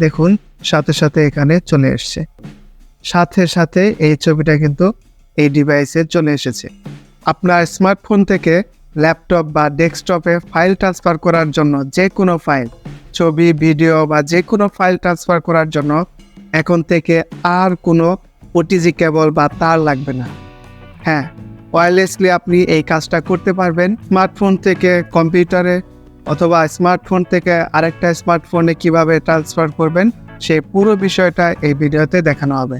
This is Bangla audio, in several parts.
দেখুন সাথে সাথে এখানে চলে এসছে, সাথে সাথে এই ছবিটা কিন্তু এই ডিভাইসে চলে এসেছে। আপনার স্মার্টফোন থেকে ল্যাপটপ বা ডেস্কটপে ফাইল ট্রান্সফার করার জন্য, যে কোনো ফাইল, ছবি, ভিডিও বা যে কোনো ফাইল ট্রান্সফার করার জন্য এখন থেকে আর কোনো ওটিজি কেবল বা তার লাগবে না। হ্যাঁ, ওয়্যারলেসলি আপনি এই কাজটা করতে পারবেন। স্মার্টফোন থেকে কম্পিউটারে অথবা স্মার্টফোন থেকে আরেকটা স্মার্টফোনে কিভাবে ট্রান্সফার করবেন সেই পুরো বিষয়টা এই ভিডিওতে দেখানো হবে।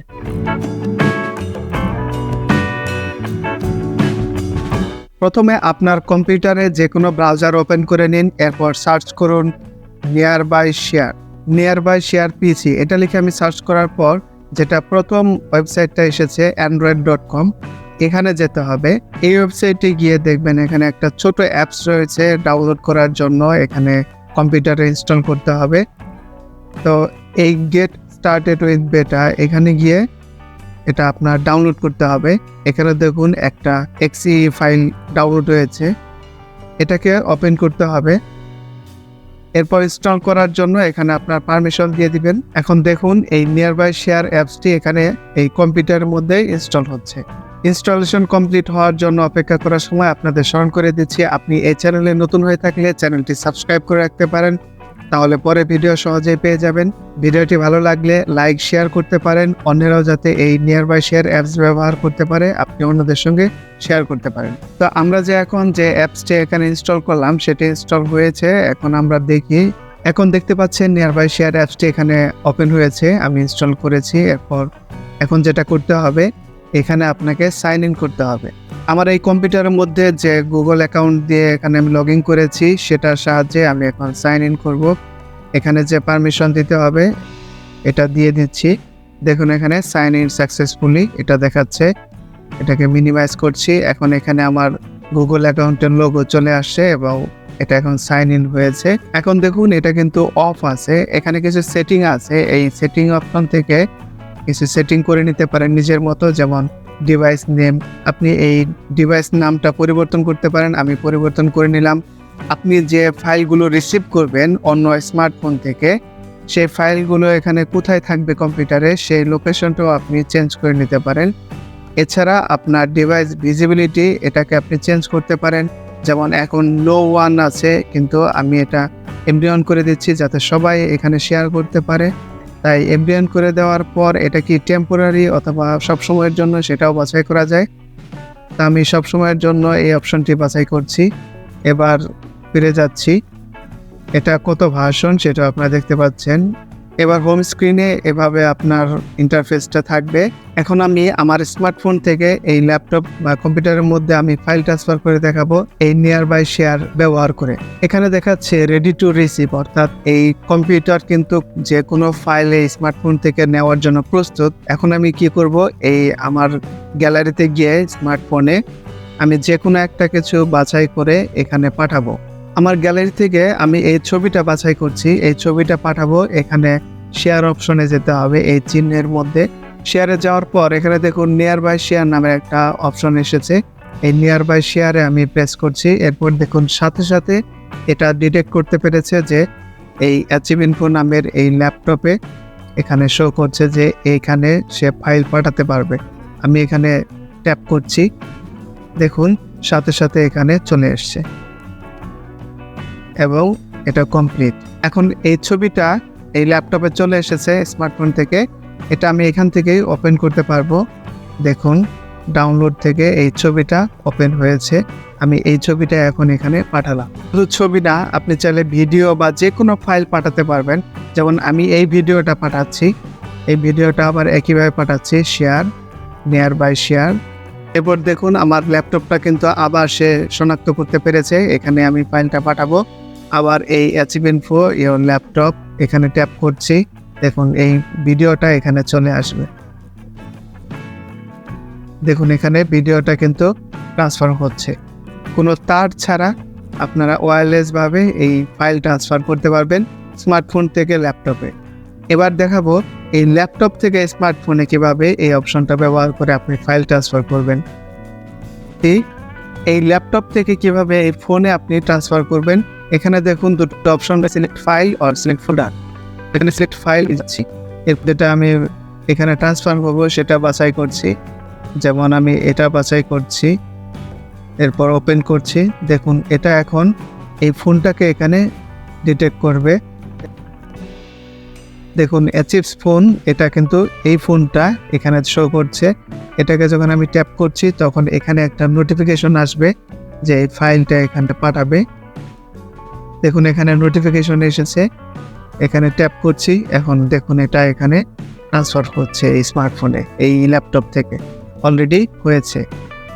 প্রথমে আপনার কম্পিউটারে যে কোনো ব্রাউজার ওপেন করে নিন, এরপর সার্চ করুন নিয়ারবাই শেয়ার পিসি। এটা লিখে আমি সার্চ করার পর যেটা প্রথম ওয়েবসাইটটা এসেছে android.com, এখানে যেতে হবে। এই ওয়েবসাইটে গিয়ে দেখবেন এখানে একটা ছোট অ্যাপস রয়েছে ডাউনলোড করার জন্য, এখানে কম্পিউটারে ইনস্টল করতে হবে। তো এই গেট স্টার্টেড উইথ বেটা, এখানে গিয়ে এটা আপনার ডাউনলোড করতে হবে। এখানে দেখুন একটা এক্সি ফাইল ডাউনলোড হয়েছে, এটাকে ওপেন করতে হবে। এরপর ইনস্টল করার জন্য এখানে আপনার পারমিশন দিয়ে দিবেন। এখন দেখুন এই নিয়ারবাই শেয়ার অ্যাপসটি এখানে এই কম্পিউটারের মধ্যে ইনস্টল হচ্ছে। ইনস্টলেশন কমপ্লিট হওয়ার জন্য অপেক্ষা করার সময় আপনাদের স্মরণ করে দিচ্ছি, আপনি এই চ্যানেলে নতুন হয়ে থাকলে চ্যানেলটি সাবস্ক্রাইব করে রাখতে পারেন, তাহলে পরে ভিডিও সহজেই পেয়ে যাবেন। ভিডিওটি ভালো লাগলে লাইক, শেয়ার করতে পারেন, অন্যরাও যাতে এই নিয়ারবাই শেয়ার অ্যাপস ব্যবহার করতে পারে আপনি অন্যদের সঙ্গে শেয়ার করতে পারেন। তো আমরা যে এখন যে অ্যাপসটি এখানে ইনস্টল করলাম সেটি ইনস্টল হয়েছে। এখন আমরা দেখি, এখন দেখতে পাচ্ছেন নিয়ারবাই শেয়ার অ্যাপসটি এখানে ওপেন হয়েছে, আমি ইনস্টল করেছি। এরপর এখন যেটা করতে হবে, এখানে আপনাকে সাইন ইন করতে হবে। আমার এই কম্পিউটারের মধ্যে যে গুগল অ্যাকাউন্ট দিয়ে এখানে আমি লগ ইন করেছি সেটার সাহায্যে আমি এখন সাইন ইন করব। এখানে যে পারমিশন দিতে হবে এটা দিয়ে দিচ্ছি। দেখুন এখানে সাইন ইন সাকসেসফুলি এটা দেখাচ্ছে, এটাকে মিনিমাইজ করছি। এখন এখানে আমার গুগল অ্যাকাউন্টের লোগো চলে আসছে এবং এটা এখন সাইন ইন হয়েছে। এখন দেখুন এটা কিন্তু অফ আছে, এখানে কিছু সেটিং আছে, এই সেটিং অপশন থেকে কিছু সেটিং করে নিতে পারেন নিজের মতো। যেমন ডিভাইস নেম, আপনি এই ডিভাইস নামটা পরিবর্তন করতে পারেন, আমি পরিবর্তন করে নিলাম। আপনি যে ফাইলগুলো রিসিভ করবেন অন্য স্মার্টফোন থেকে, সেই ফাইলগুলো এখানে কোথায় থাকবে কম্পিউটারে সেই লোকেশনটাও আপনি চেঞ্জ করে নিতে পারেন। এছাড়া আপনার ডিভাইস ভিজিবিলিটি এটাকে আপনি চেঞ্জ করতে পারেন। যেমন এখন লো 1 আছে, কিন্তু আমি এটা এমডি অন করে দিচ্ছি যাতে সবাই এখানে শেয়ার করতে পারে। তাই এমডি অন করে দেওয়ার পর এটা কি টেম্পোরারি অথবা সবসময়ের জন্য সেটাও বাছাই করা যায়। তা আমি সবসময়ের জন্য এই অপশনটি বাছাই করছি। এবার ফিরে যাচ্ছি, এটা কত ভার্সন সেটা আপনারা দেখতে পাচ্ছেন। এবার হোম স্ক্রিনে এভাবে আপনার ইন্টারফেসটা থাকবে। এখন আমি আমার স্মার্টফোন থেকে এই ল্যাপটপ বা কম্পিউটারের মধ্যে আমি ফাইল ট্রান্সফার করে দেখাবো এই নিয়ারবাই শেয়ার ব্যবহার করে। এখানে দেখাচ্ছে রেডি টু রিসিভ, অর্থাৎ এই কম্পিউটার কিন্তু যে কোনো ফাইল এই স্মার্টফোন থেকে নেওয়ার জন্য প্রস্তুত। এখন আমি কি করব, এই আমার গ্যালারিতে গিয়ে স্মার্টফোনে আমি যে কোনো একটা কিছু বাছাই করে এখানে পাঠাবো। আমার গ্যালারি থেকে আমি এই ছবিটা বাছাই করছি, এই ছবিটা পাঠাবো। এখানে শেয়ার অপশনে যেতে হবে, এই চিহ্নের মধ্যে শেয়ারে যাওয়ার পর এখানে দেখুন নিয়ারবাই শেয়ার নামে একটা অপশন এসেছে, এই নিয়ারবাই শেয়ারে আমি প্রেস করছি। এরপর দেখুন সাথে সাথে এটা ডিটেক্ট করতে পেরেছে যে এই ভইনফ নামের এই ল্যাপটপে এখানে শো করছে যে এইখানে সে ফাইল পাঠাতে পারবে। আমি এখানে ট্যাপ করছি, দেখুন সাথে সাথে এখানে চলে এসছে এবং এটা কমপ্লিট। এখন এই ছবিটা এই ল্যাপটপে চলে এসেছে স্মার্টফোন থেকে, এটা আমি এখান থেকেই ওপেন করতে পারবো। দেখুন ডাউনলোড থেকে এই ছবিটা ওপেন হয়েছে, আমি এই ছবিটা এখন এখানে পাঠালাম। শুধু ছবি না, আপনি চাইলে ভিডিও বা যে কোনো ফাইল পাঠাতে পারবেন। যেমন আমি এই ভিডিওটা পাঠাচ্ছি, এই ভিডিওটা আবার একইভাবে পাঠাচ্ছি, শেয়ার নিয়ারবাই শেয়ার। এরপর দেখুন আমার ল্যাপটপটা কিন্তু আবার সে শনাক্ত করতে পেরেছে, এখানে আমি ফাইলটা পাঠাবো। আবার এই ভইনফ ইওর ল্যাপটপ এখানে ট্যাপ করছি, দেখুন এই ভিডিওটা এখানে চলে আসবে। দেখুন এখানে ভিডিওটা কিন্তু ট্রান্সফার হচ্ছে, কোনো তার ছাড়া আপনারা ওয়্যারলেসভাবে এই ফাইল ট্রান্সফার করতে পারবেন স্মার্টফোন থেকে ল্যাপটপে। এবার দেখাবো এই ল্যাপটপ থেকে স্মার্টফোনে কিভাবে এই অপশনটা ব্যবহার করে আপনি ফাইল ট্রান্সফার করবেন। এই ল্যাপটপ থেকে কিভাবে এই ফোনে আপনি ট্রান্সফার করবেন, এখানে দেখুন দুটো অপশন, সিলেক্ট ফাইল আর সিলেক্ট ফোল্ডার। এখানে সিলেক্ট ফাইল যাচ্ছি, এরপর যেটা আমি এখানে ট্রান্সফার করবো সেটা বাছাই করছি, যেমন আমি এটা বাছাই করছি, এরপর ওপেন করছি। দেখুন এটা এখন এই ফোনটাকে এখানে ডিটেক্ট করবে। দেখুন অ্যাচিভস ফোন, এটা কিন্তু এই ফোনটা এখানে শো করছে। এটাকে যখন আমি ট্যাপ করছি তখন এখানে একটা নোটিফিকেশন আসবে যে এই ফাইলটা এখানটা পাঠাবে। দেখুন এখানে নোটিফিকেশন এসেছে, এখানে ট্যাপ করছি, এখন দেখুন এটা এখানে ট্রান্সফার হচ্ছে এই স্মার্টফোনে, এই ল্যাপটপ থেকে অলরেডি হয়েছে।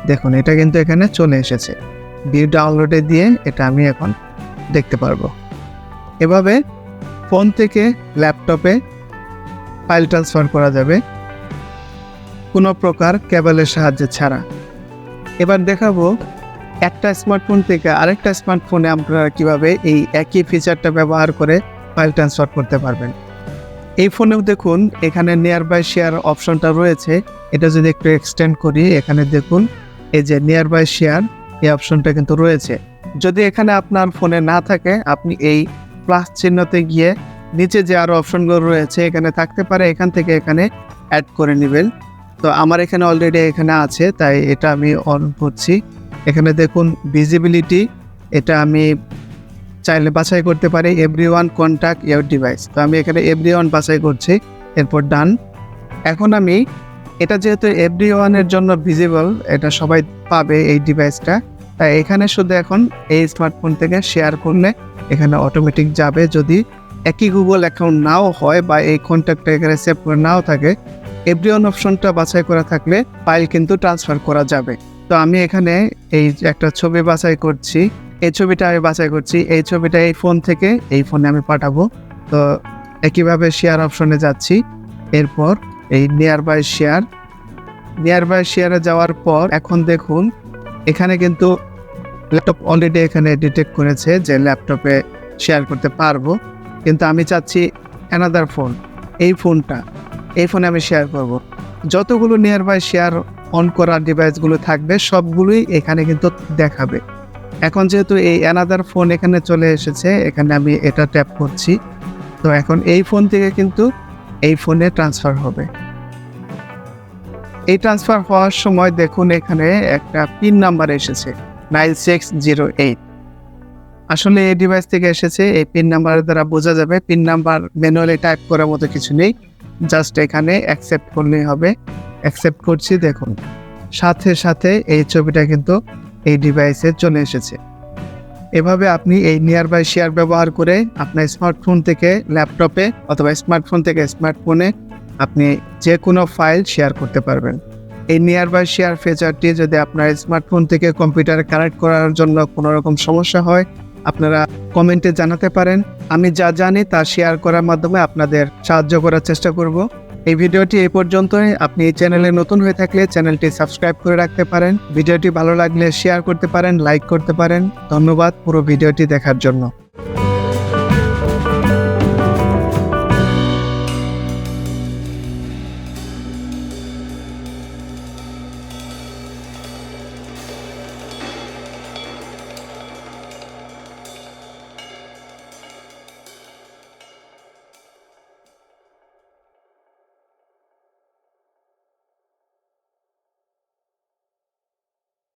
দেখুন এটা কিন্তু এখানে চলে এসেছে, ভিউ ডাউনলোডে দিয়ে এটা আমি এখন দেখতে পারবো। এভাবে ফোন থেকে ল্যাপটপে ফাইল ট্রান্সফার করা যাবে কোনো প্রকার কেবলের সাহায্যে ছাড়া। এবার দেখাবো একটা স্মার্টফোন থেকে আরেকটা স্মার্টফোনে আপনারা কিভাবে এই একই ফিচারটা ব্যবহার করে ফাইল ট্রান্সফার করতে পারবেন। এই ফোনেও দেখুন এখানে নিয়ার বাই শেয়ার অপশনটা রয়েছে, এটা যদি একটু এক্সটেন্ড করি এখানে দেখুন এই যে নিয়ার বাই শেয়ার এই অপশনটা কিন্তু রয়েছে। যদি এখানে আপনার ফোনে না থাকে আপনি এই প্লাস চিহ্নতে গিয়ে নিচে যে আরও অপশনগুলো রয়েছে এখানে থাকতে পারে, এখান থেকে এখানে অ্যাড করে নেবেন। তো আমার এখানে অলরেডি এখানে আছে তাই এটা আমি অন করছি। এখানে দেখুন ভিজিবিলিটি, এটা আমি চাইলে বাছাই করতে পারি এভরিওয়ান কন্ট্যাক্ট ইওর ডিভাইস, তো আমি এখানে এভরিওয়ান বাছাই করছি, এরপর ডান। এখন আমি এটা যেহেতু এভরিওয়ানের জন্য ভিজিবল, এটা সবাই পাবে এই ডিভাইসটা, তাই এখানে শুধু এখন এই স্মার্টফোন থেকে শেয়ার করলে এখানে অটোমেটিক যাবে। যদি একই গুগল অ্যাকাউন্ট নাও হয় বা এই কন্ট্যাক্টটা এখানে সেভ করে নাও থাকে, এভরিওয়ান অপশনটা বাছাই করা থাকলে ফাইল কিন্তু ট্রান্সফার করা যাবে। তো আমি এখানে এই একটা ছবি বাছাই করছি, এই ছবিটা আমি বাছাই করছি, এই ছবিটা এই ফোন থেকে এই ফোনে আমি পাঠাবো। তো একইভাবে শেয়ার অপশনে যাচ্ছি, এরপর এই নিয়ার বাই শেয়ারে যাওয়ার পর এখন দেখুন এখানে কিন্তু ল্যাপটপ অলরেডি এখানে ডিটেক্ট করেছে যে ল্যাপটপে শেয়ার করতে পারবো, কিন্তু আমি চাচ্ছি অ্যানাদার ফোন, এই ফোনে আমি শেয়ার করব। যতগুলো নিয়ার বাই শেয়ার অন করা ডিভাইসগুলো থাকবে সবগুলোই এখানে কিন্তু দেখাবে। এখন যেহেতু এই অ্যানাদার ফোন এখানে চলে এসেছে, এখানে আমি এটা ট্যাপ করছি, তো এখন এই ফোন থেকে কিন্তু এই ফোনে ট্রান্সফার হবে। এই ট্রান্সফার হওয়ার সময় দেখুন এখানে একটা পিন নাম্বার এসেছে 9608, আসলে এই ডিভাইস থেকে এসেছে। এই পিন নাম্বারের দ্বারা বোঝা যাবে, পিন নাম্বার ম্যানুয়ালি টাইপ করার মতো কিছু নেই, জাস্ট এখানে অ্যাকসেপ্ট করলেই হবে। অ্যাকসেপ্ট করছি, দেখুন সাথে সাথে এই ছবিটা কিন্তু এই ডিভাইসে চলে এসেছে। এভাবে আপনি এই নিয়ার বাই শেয়ার ব্যবহার করে আপনার স্মার্টফোন থেকে ল্যাপটপে অথবা স্মার্টফোন থেকে স্মার্টফোনে আপনি যে কোনো ফাইল শেয়ার করতে পারবেন। এই নিয়ার বাই শেয়ার ফিচারটি যদি আপনার স্মার্টফোন থেকে কম্পিউটারে কানেক্ট করার জন্য কোনো রকম সমস্যা হয় আপনারা কমেন্টে জানাতে পারেন, আমি যা জানি তা শেয়ার করার মাধ্যমে আপনাদের সাহায্য করার চেষ্টা করব। এই ভিডিওটি এই পর্যন্তই। আপনি এই চ্যানেলে নতুন হয়ে থাকলে চ্যানেলটি সাবস্ক্রাইব করে রাখতে পারেন, ভিডিওটি ভালো লাগলে শেয়ার করতে পারেন, লাইক করতে পারেন। ধন্যবাদ পুরো ভিডিওটি দেখার জন্য।